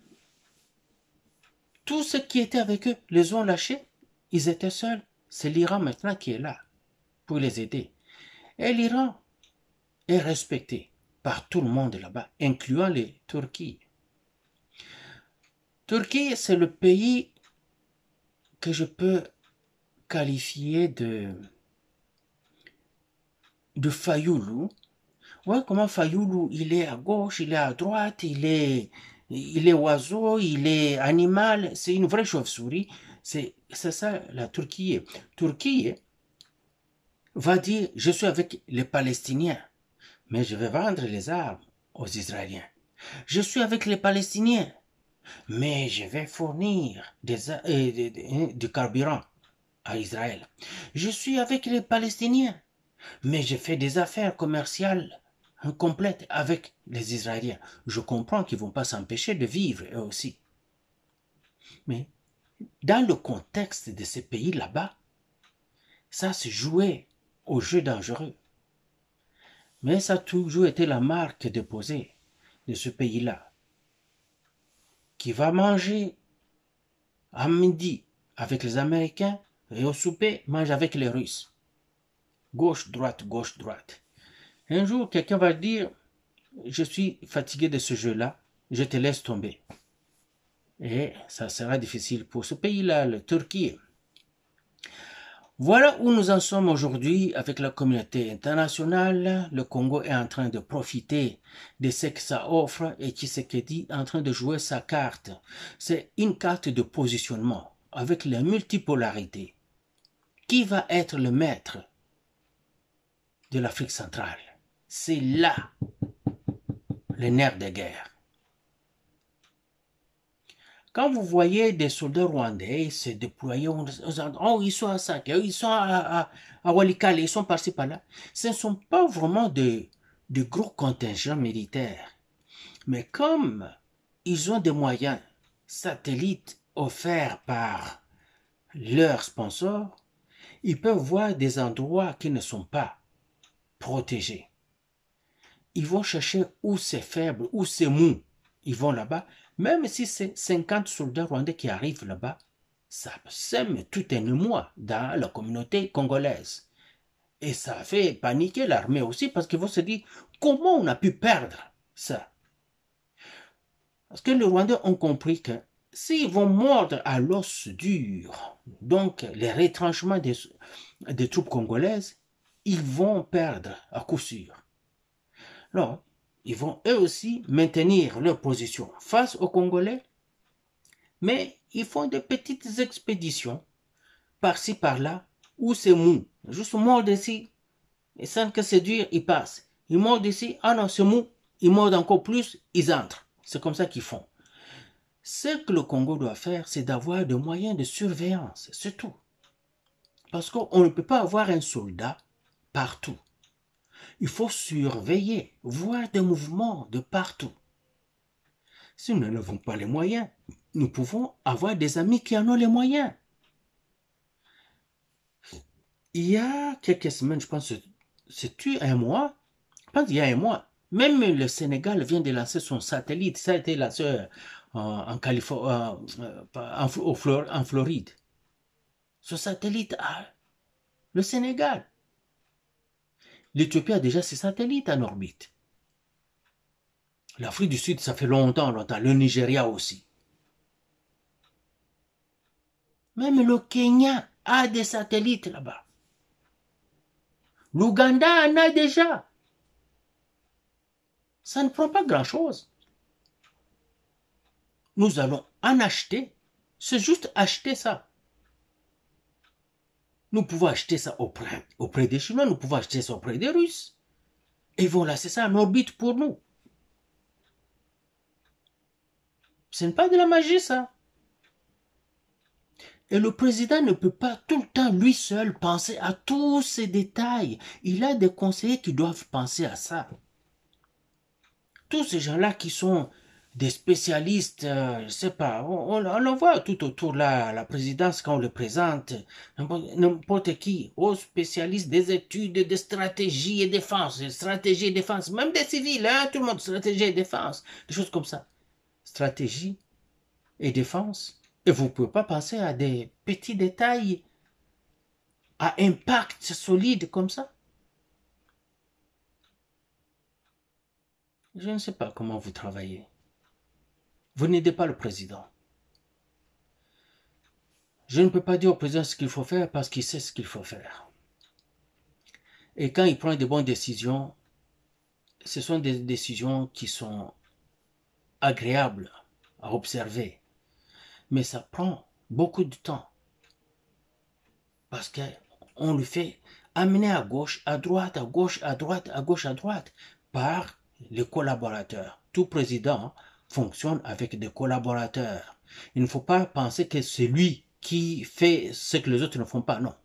tous ceux qui étaient avec eux les ont lâchés. Ils étaient seuls. C'est l'Iran maintenant qui est là pour les aider. Et l'Iran est respecté par tout le monde là-bas, incluant les Turquie. Turquie, c'est le pays que je peux qualifier de Fayoulou. Ouais, comment Fayoulou, il est à gauche, il est à droite, il est oiseau, il est animal, c'est une vraie chauve-souris. C'est ça la Turquie. Turquie va dire, je suis avec les Palestiniens, mais je vais vendre les armes aux Israéliens. Je suis avec les Palestiniens, mais je vais fournir du carburant à Israël. Je suis avec les Palestiniens, mais je fais des affaires commerciales complètes avec les Israéliens. Je comprends qu'ils ne vont pas s'empêcher de vivre eux aussi. Mais dans le contexte de ces pays là-bas, ça se jouait au jeu dangereux. Mais ça a toujours été la marque déposée de ce pays-là, qui va manger à midi avec les Américains et au souper mange avec les Russes. Gauche, droite, gauche, droite. Un jour, quelqu'un va dire, je suis fatigué de ce jeu-là, je te laisse tomber. Et ça sera difficile pour ce pays-là, la Turquie. Voilà où nous en sommes aujourd'hui avec la communauté internationale. Le Congo est en train de profiter de ce que ça offre et Tshisekedi est en train de jouer sa carte. C'est une carte de positionnement avec la multipolarité. Qui va être le maître de l'Afrique centrale? C'est là le nerf de guerre. Quand vous voyez des soldats rwandais se déployer, oh, ils sont à Sake, ils sont à Walikale, ils sont par-ci par-là. Ce ne sont pas vraiment de gros contingents militaires. Mais comme ils ont des moyens satellites offerts par leurs sponsors, ils peuvent voir des endroits qui ne sont pas protégés. Ils vont chercher où c'est faible, où c'est mou. Ils vont là-bas. Même si c'est 50 soldats rwandais qui arrivent là-bas, ça sème tout un émoi dans la communauté congolaise. Et ça fait paniquer l'armée aussi parce qu'ils vont se dire comment on a pu perdre ça. Parce que les Rwandais ont compris que s'ils vont mordre à l'os dur, donc les retranchements des troupes congolaises, ils vont perdre à coup sûr. Alors, ils vont eux aussi maintenir leur position face aux Congolais, mais ils font de petites expéditions par-ci par-là où c'est mou. Juste mordent ici, et sans que c'est dur, ils passent. Ils mordent ici, ah non, c'est mou, ils mordent encore plus, ils entrent. C'est comme ça qu'ils font. Ce que le Congo doit faire, c'est d'avoir des moyens de surveillance, c'est tout. Parce qu'on ne peut pas avoir un soldat partout. Il faut surveiller, voir des mouvements de partout. Si nous n'avons pas les moyens, nous pouvons avoir des amis qui en ont les moyens. Il y a quelques semaines, je pense, c'est-tu un mois? Je pense qu'il y a un mois, Même le Sénégal vient de lancer son satellite. Ça a été lancé en Californie, en Floride. Ce satellite a le Sénégal. L'Éthiopie a déjà ses satellites en orbite. L'Afrique du Sud, ça fait longtemps. Le Nigeria aussi. Même le Kenya a des satellites là-bas. L'Ouganda en a déjà. Ça ne prend pas grand-chose. Nous allons en acheter. C'est juste acheter ça. Nous pouvons acheter ça auprès des Chinois, nous pouvons acheter ça auprès des Russes. Et ils vont laisser ça en orbite pour nous. Ce n'est pas de la magie, ça. Et le président ne peut pas tout le temps, lui seul, penser à tous ces détails. Il a des conseillers qui doivent penser à ça. Tous ces gens-là qui sont des spécialistes, je ne sais pas, on en voit tout autour la présidence quand on le présente, n'importe qui, aux spécialistes des études de stratégie et défense, même des civils, hein, tout le monde, stratégie et défense, des choses comme ça. Stratégie et défense. Et vous ne pouvez pas penser à des petits détails à impact solide comme ça. Je ne sais pas comment vous travaillez. Vous n'aidez pas le président. Je ne peux pas dire au président ce qu'il faut faire parce qu'il sait ce qu'il faut faire. Et quand il prend de bonnes décisions, ce sont des décisions qui sont agréables à observer. Mais ça prend beaucoup de temps. Parce qu'on le fait amener à gauche, à droite, à gauche, à droite, à gauche, à droite, par les collaborateurs. Tout président fonctionne avec des collaborateurs. Il ne faut pas penser que c'est lui qui fait ce que les autres ne font pas. Non.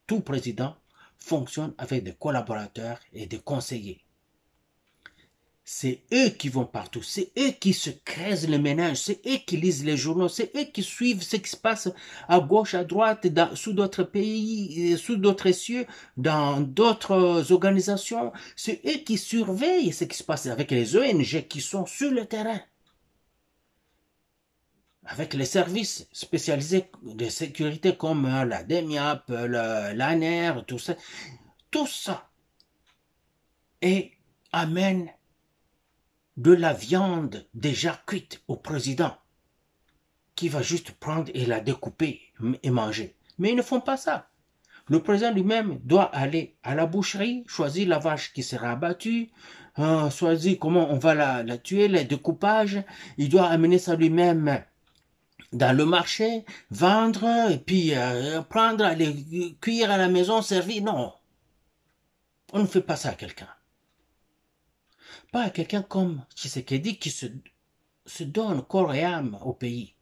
Tout président fonctionne avec des collaborateurs et des conseillers. C'est eux qui vont partout, c'est eux qui se creusent le ménage, c'est eux qui lisent les journaux, c'est eux qui suivent ce qui se passe à gauche, à droite, sous d'autres pays, sous d'autres cieux, dans d'autres organisations. C'est eux qui surveillent ce qui se passe avec les ONG qui sont sur le terrain. Avec les services spécialisés de sécurité comme la DEMIAP, l'ANR, tout ça, et amène de la viande déjà cuite au président, qui va juste prendre et la découper et manger. Mais ils ne font pas ça. Le président lui-même doit aller à la boucherie, choisir la vache qui sera abattue, choisir comment on va la tuer, les découpages. Il doit amener ça lui-même dans le marché, vendre, et puis prendre, aller cuire à la maison, servir. Non, on ne fait pas ça à quelqu'un. Pas à quelqu'un comme Tshisekedi qui se donne corps et âme au pays.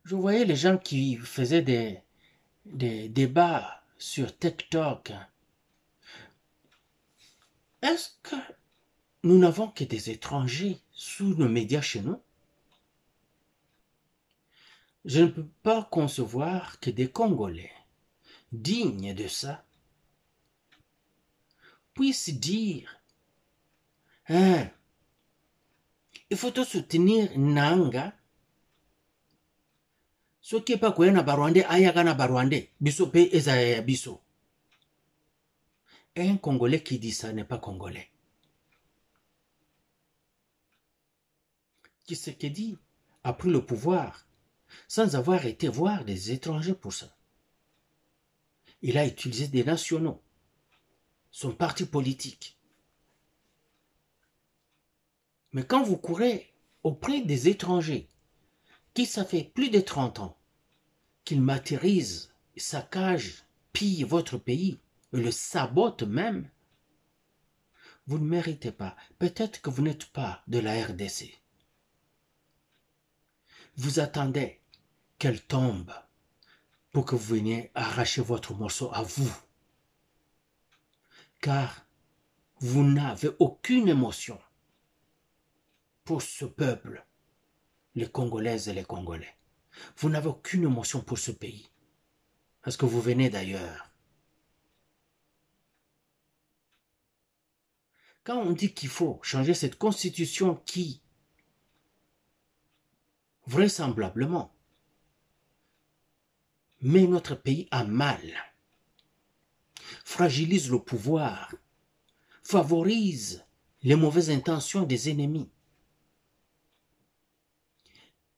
Je voyais les gens qui faisaient des débats sur TikTok. Est-ce que nous n'avons que des étrangers sous nos médias chez nous? Je ne peux pas concevoir que des Congolais dignes de ça puissent dire hein, il faut soutenir Nanga. Soki epa koya na Barwandais ayaka na Barwandais biso pe ezaya biso. Un Congolais qui dit ça n'est pas Congolais. Tshisekedi a pris le pouvoir sans avoir été voir des étrangers pour ça. Il a utilisé des nationaux, son parti politique. Mais quand vous courez auprès des étrangers, qui ça fait plus de 30 ans qu'ils martyrisent, saccagent, pillent votre pays, et le sabotent même, vous ne méritez pas. Peut-être que vous n'êtes pas de la RDC. Vous attendez qu'elle tombe pour que vous veniez arracher votre morceau à vous. Car vous n'avez aucune émotion pour ce peuple, les Congolaises et les Congolais. Vous n'avez aucune émotion pour ce pays. Parce que vous venez d'ailleurs. Quand on dit qu'il faut changer cette constitution qui, vraisemblablement, met notre pays à mal, fragilise le pouvoir, favorise les mauvaises intentions des ennemis,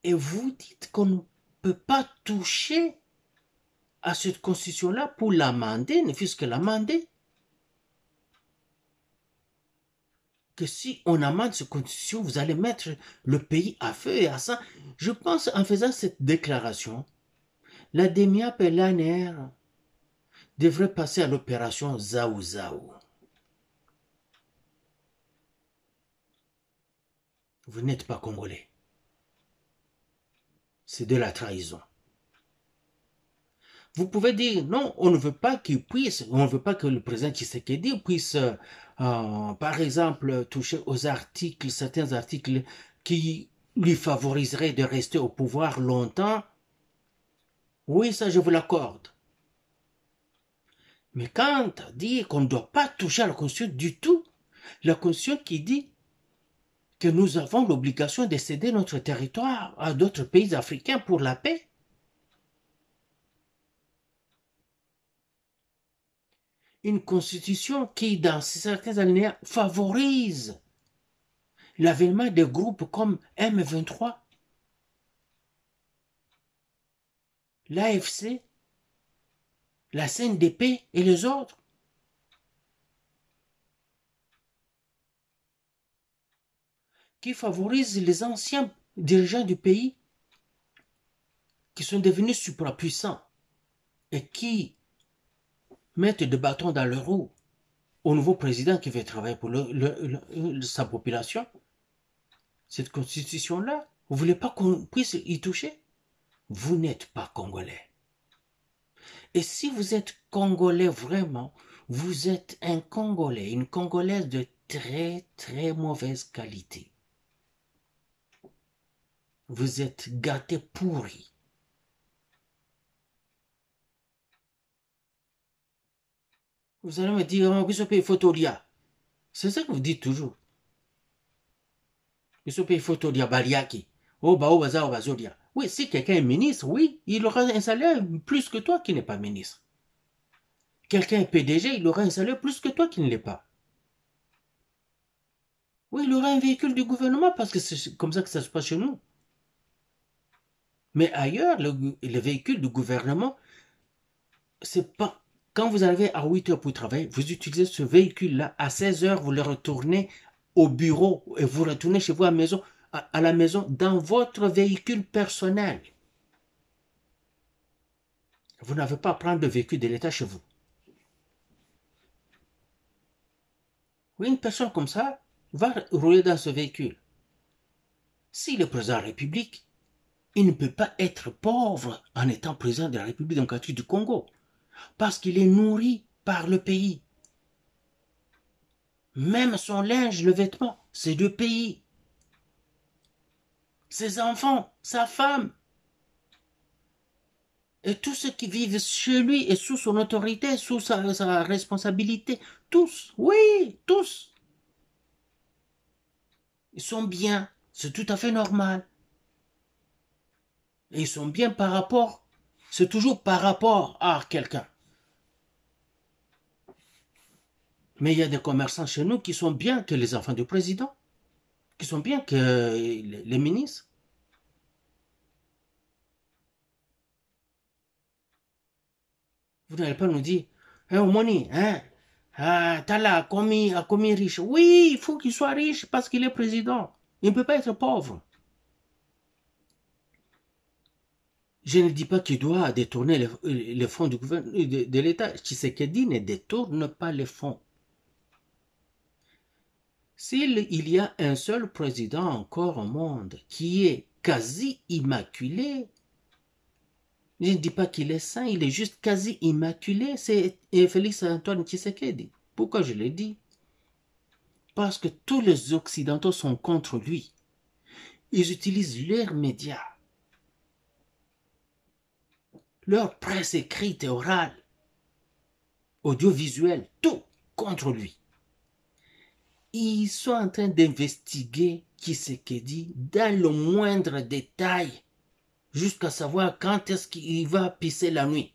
et vous dites qu'on ne peut pas toucher à cette constitution-là pour l'amender, ne fût-ce que l'amender, que si on amende cette constitution, vous allez mettre le pays à feu et à sang. Je pense, en faisant cette déclaration, la DEMIAP et l'ANR devraient passer à l'opération Zaou Zaou. Vous n'êtes pas congolais. C'est de la trahison. Vous pouvez dire, non, on ne veut pas qu'il puisse, on ne veut pas que le président Tshisekedi puisse, par exemple, toucher aux articles, certains articles qui lui favoriseraient de rester au pouvoir longtemps. Oui, ça, je vous l'accorde. Mais quand on dit qu'on ne doit pas toucher à la Constitution du tout, la Constitution qui dit que nous avons l'obligation de céder notre territoire à d'autres pays africains pour la paix, une constitution qui, dans certains alinéas, favorise l'avènement de groupes comme M23, l'AFC, la CNDP et les autres. Qui favorise les anciens dirigeants du pays qui sont devenus suprapuissants et qui mettent des bâtons dans les roues au nouveau président qui veut travailler pour sa population. Cette constitution-là, vous ne voulez pas qu'on puisse y toucher? Vous n'êtes pas congolais. Et si vous êtes congolais vraiment, vous êtes un Congolais, une Congolaise de très très mauvaise qualité. Vous êtes gâté pourri. Vous allez me dire, oh, Bishop Photolia. C'est ça que vous dites toujours. Bishop Photolia Baliaki. Oh, bah, oh, baza, oh, bazodia. Oui, si quelqu'un est ministre, oui, il aura un salaire plus que toi qui n'est pas ministre. Quelqu'un est PDG, il aura un salaire plus que toi qui ne l'est pas. Oui, il aura un véhicule du gouvernement parce que c'est comme ça que ça se passe chez nous. Mais ailleurs, le véhicule du gouvernement, c'est pas... Quand vous arrivez à 8 heures pour travailler, vous utilisez ce véhicule-là. À 16 heures, vous le retournez au bureau et vous retournez chez vous à la maison dans votre véhicule personnel. Vous n'avez pas à prendre de véhicule de l'État chez vous. Oui, une personne comme ça va rouler dans ce véhicule. S'il est président de la République, il ne peut pas être pauvre en étant président de la République démocratique du Congo. Parce qu'il est nourri par le pays. Même son linge, le vêtement, c'est du pays. Ses enfants, sa femme. Et tous ceux qui vivent chez lui et sous son autorité, sous sa responsabilité. Tous, oui, tous. Ils sont bien. C'est tout à fait normal. Et ils sont bien par rapport, c'est toujours par rapport à quelqu'un. Mais il y a des commerçants chez nous qui sont bien que les enfants du président, qui sont bien que les ministres. Vous n'allez pas nous dire, hein, Omoni, hein, Tala a commis riche. Oui, il faut qu'il soit riche parce qu'il est président. Il ne peut pas être pauvre. Je ne dis pas qu'il doit détourner les fonds du gouvernement, de l'État. Tshisekedi ne détourne pas les fonds. S'il y a un seul président encore au monde qui est quasi immaculé, je ne dis pas qu'il est saint, il est juste quasi immaculé, c'est Félix Antoine Tshisekedi. Pourquoi je le dis? Parce que tous les Occidentaux sont contre lui. Ils utilisent leurs médias, leur presse écrite et orale, audiovisuelle, tout contre lui. Ils sont en train d'investiguer Tshisekedi dans le moindre détail, jusqu'à savoir quand est-ce qu'il va pisser la nuit.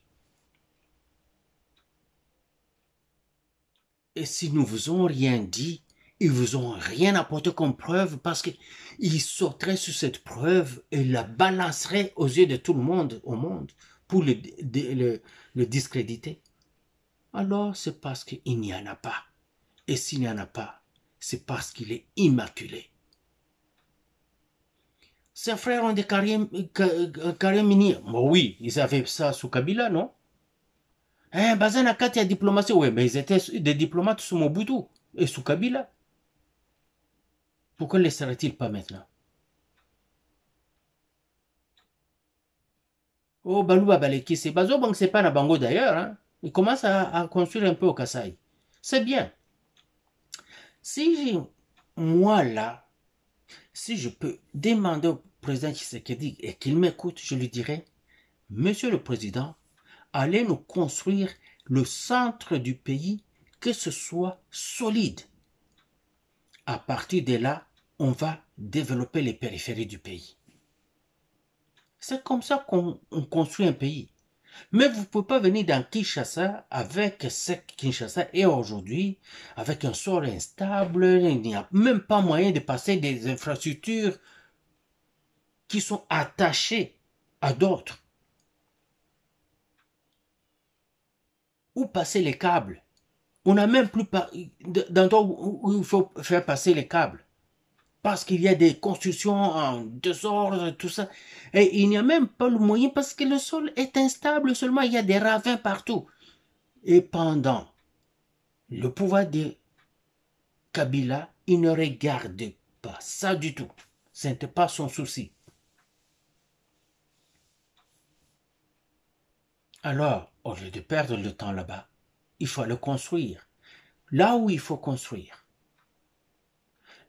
Et si nous vous ont rien dit, ils vous ont rien apporté comme preuve parce qu'ils sauteraient sur cette preuve et la balanceraient aux yeux de tout le monde au monde pour le discréditer. Alors c'est parce qu'il n'y en a pas. Et s'il n'y en a pas, c'est parce qu'il est immaculé. Ses frères ont des carrières minières. Bon, oui, ils avaient ça sous Kabila, non? Bazana, quand il y a diplomatie, oui, mais ils étaient des diplomates sous Mobutu et sous Kabila. Pourquoi ne le seraient-ils pas maintenant? Oh, Balouba Baleki, c'est Bazo Bang, c'est pas na Bango d'ailleurs. Hein. Il commence à construire un peu au Kasaï. C'est bien. Si moi là, si je peux demander au président Tshisekedi et qu'il m'écoute, je lui dirais, Monsieur le Président, allez nous construire le centre du pays, que ce soit solide. À partir de là, on va développer les périphéries du pays. C'est comme ça qu'on construit un pays. Mais vous ne pouvez pas venir dans Kinshasa avec ce Kinshasa est aujourd'hui, avec un sol instable, il n'y a même pas moyen de passer des infrastructures qui sont attachées à d'autres. Où passer les câbles? On n'a même plus d'endroit où il faut faire passer les câbles. Parce qu'il y a des constructions en désordre, tout ça. Et il n'y a même pas le moyen parce que le sol est instable seulement, il y a des ravins partout. Et pendant le pouvoir de Kabila, il ne regarde pas ça du tout. Ce n'était pas son souci. Alors, au lieu de perdre le temps là-bas, il faut le construire. Là où il faut construire.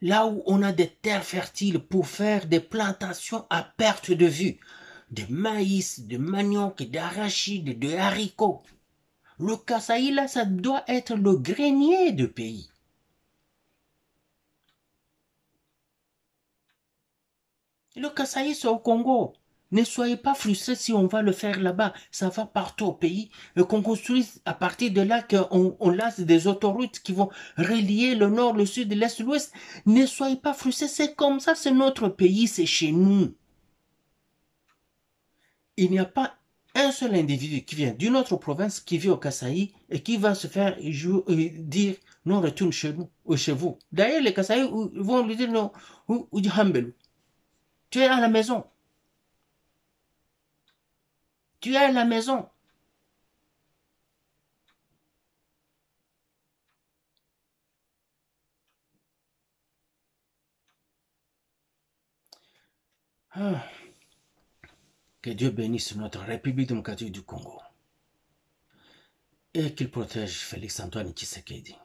Là où on a des terres fertiles pour faire des plantations à perte de vue. De maïs, de manioc, d'arachides, de haricots. Le Kasaï, là, ça doit être le grenier du pays. Le Kasaï, c'est au Congo. Ne soyez pas frustrés si on va le faire là-bas. Ça va partout au pays. Et qu'on construise à partir de là, qu'on lance des autoroutes qui vont relier le nord, le sud, l'est, l'ouest. Ne soyez pas frustrés. C'est comme ça, c'est notre pays, c'est chez nous. Il n'y a pas un seul individu qui vient d'une autre province, qui vit au Kasaï et qui va se faire dire non, retourne chez nous ou chez vous. D'ailleurs, les Kasaï vont lui dire non, ou tu es à la maison. Tu es à la maison. Ah, que Dieu bénisse notre République démocratique du Congo et qu'il protège Félix Antoine Tshisekedi.